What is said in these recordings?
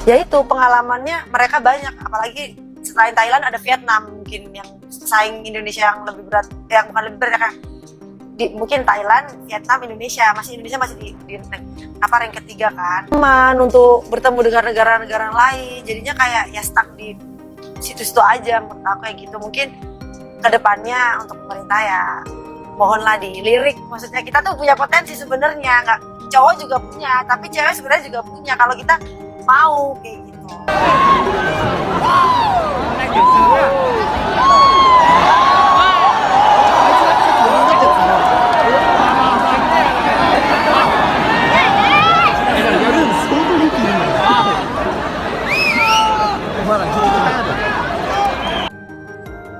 Ya itu pengalamannya mereka banyak, apalagi selain Thailand ada Vietnam mungkin yang saing Indonesia yang lebih berat, yang bukan lebih berat ya kan. Mungkin Thailand, Vietnam, Indonesia masih di rank ketiga kan. Untuk bertemu dengan negara-negara lain, jadinya kayak ya stuck di situ-situ aja menurut aku kayak gitu. Mungkin kedepannya untuk pemerintah ya mohonlah dilirik, maksudnya kita tuh punya potensi sebenarnya, nggak cowok juga punya, tapi cewek sebenarnya juga punya kalau kita mau kayak gitu.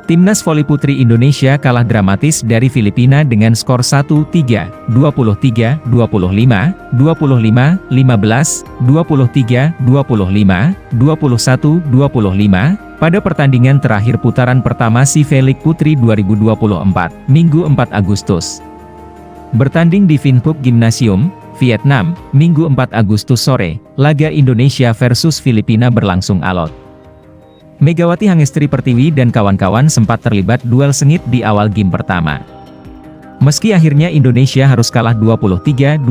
Timnas voli putri Indonesia kalah dramatis dari Filipina dengan skor 1-3, 23-25, 25-15, 23-25, 21-25, pada pertandingan terakhir putaran pertama SEA League Putri 2024, Minggu 4 Agustus. Bertanding di Vinphuc Gymnasium, Vietnam, Minggu 4 Agustus sore, laga Indonesia versus Filipina berlangsung alot. Megawati Hangestri Pertiwi dan kawan-kawan sempat terlibat duel sengit di awal game pertama. Meski akhirnya Indonesia harus kalah 23-25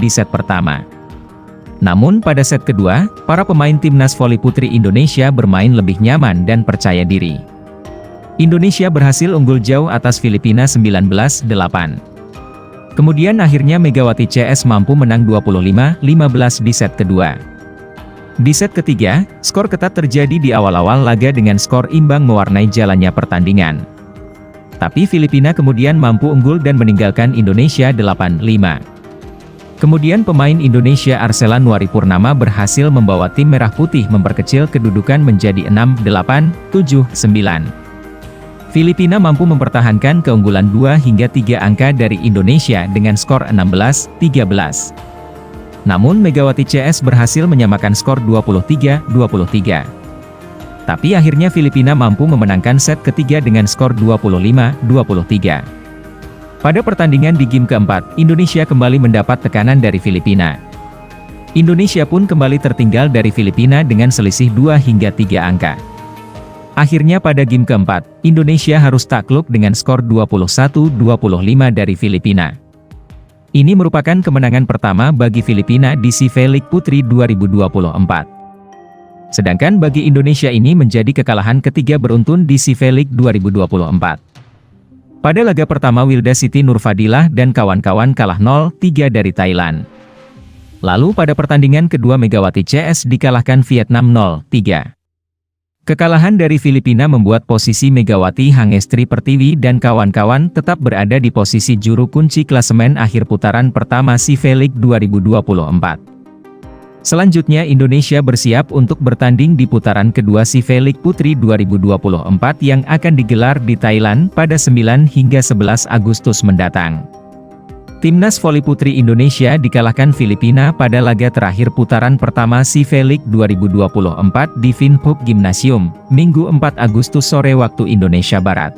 di set pertama. Namun pada set kedua, para pemain timnas voli putri Indonesia bermain lebih nyaman dan percaya diri. Indonesia berhasil unggul jauh atas Filipina 19-8. Kemudian akhirnya Megawati CS mampu menang 25-15 di set kedua. Di set ketiga, skor ketat terjadi di awal-awal laga dengan skor imbang mewarnai jalannya pertandingan. Tapi Filipina kemudian mampu unggul dan meninggalkan Indonesia 8-5. Kemudian pemain Indonesia Arcela Nuari Purnama berhasil membawa tim Merah Putih memperkecil kedudukan menjadi 6-8, 7-9. Filipina mampu mempertahankan keunggulan 2 hingga 3 angka dari Indonesia dengan skor 16-13. Namun Megawati CS berhasil menyamakan skor 23-23. Tapi akhirnya Filipina mampu memenangkan set ketiga dengan skor 25-23. Pada pertandingan di game keempat, Indonesia kembali mendapat tekanan dari Filipina. Indonesia pun kembali tertinggal dari Filipina dengan selisih 2 hingga 3 angka. Akhirnya pada game keempat, Indonesia harus takluk dengan skor 21-25 dari Filipina. Ini merupakan kemenangan pertama bagi Filipina di SEA League Putri 2024. Sedangkan bagi Indonesia ini menjadi kekalahan ketiga beruntun di SEA League 2024. Pada laga pertama Wilda Siti Nurfadilah dan kawan-kawan kalah 0-3 dari Thailand. Lalu pada pertandingan kedua Megawati CS dikalahkan Vietnam 0-3. Kekalahan dari Filipina membuat posisi Megawati Hangestri Pertiwi dan kawan-kawan tetap berada di posisi juru kunci klasemen akhir putaran pertama SEA League 2024. Selanjutnya Indonesia bersiap untuk bertanding di putaran kedua SEA League Putri 2024 yang akan digelar di Thailand pada 9 hingga 11 Agustus mendatang. Timnas voli putri Indonesia dikalahkan Filipina pada laga terakhir putaran pertama SEA League 2024 di Vinphuc Gymnasium, Minggu 4 Agustus sore waktu Indonesia Barat.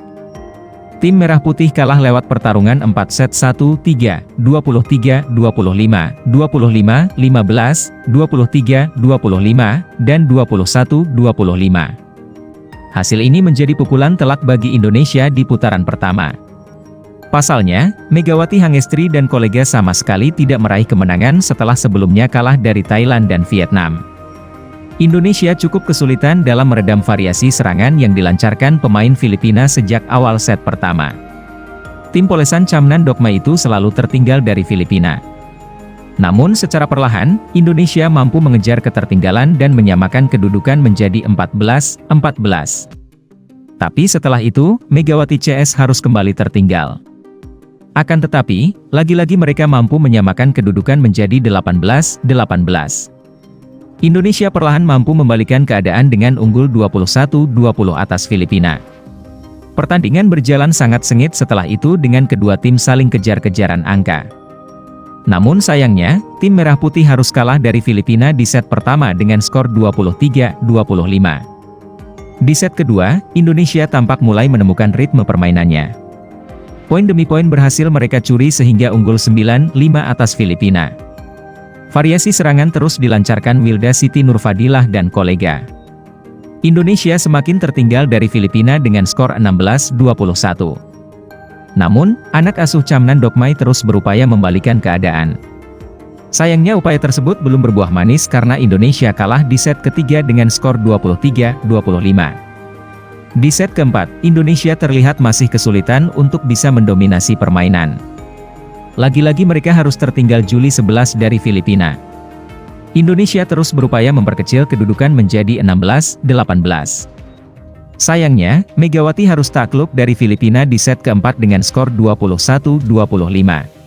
Tim Merah Putih kalah lewat pertarungan 4 set 1-3, 23-25, 25-15, 23-25, dan 21-25. Hasil ini menjadi pukulan telak bagi Indonesia di putaran pertama. Pasalnya, Megawati Hangestri dan kolega sama sekali tidak meraih kemenangan setelah sebelumnya kalah dari Thailand dan Vietnam. Indonesia cukup kesulitan dalam meredam variasi serangan yang dilancarkan pemain Filipina sejak awal set pertama. Tim Polesan Chamnan Dokma itu selalu tertinggal dari Filipina. Namun secara perlahan, Indonesia mampu mengejar ketertinggalan dan menyamakan kedudukan menjadi 14-14. Tapi setelah itu, Megawati CS harus kembali tertinggal. Akan tetapi, lagi-lagi mereka mampu menyamakan kedudukan menjadi 18-18. Indonesia perlahan mampu membalikan keadaan dengan unggul 21-20 atas Filipina. Pertandingan berjalan sangat sengit setelah itu dengan kedua tim saling kejar-kejaran angka. Namun sayangnya, tim Merah Putih harus kalah dari Filipina di set pertama dengan skor 23-25. Di set kedua, Indonesia tampak mulai menemukan ritme permainannya. Poin demi poin berhasil mereka curi sehingga unggul 9-5 atas Filipina. Variasi serangan terus dilancarkan Wilda Siti Nurfadilah dan kolega. Indonesia semakin tertinggal dari Filipina dengan skor 16-21. Namun, anak asuh Camnan Dokmai terus berupaya membalikan keadaan. Sayangnya upaya tersebut belum berbuah manis karena Indonesia kalah di set ketiga dengan skor 23-25. Di set keempat, Indonesia terlihat masih kesulitan untuk bisa mendominasi permainan. Lagi-lagi mereka harus tertinggal juli 11 dari Filipina. Indonesia terus berupaya memperkecil kedudukan menjadi 16-18. Sayangnya, Megawati harus takluk dari Filipina di set keempat dengan skor 21-25.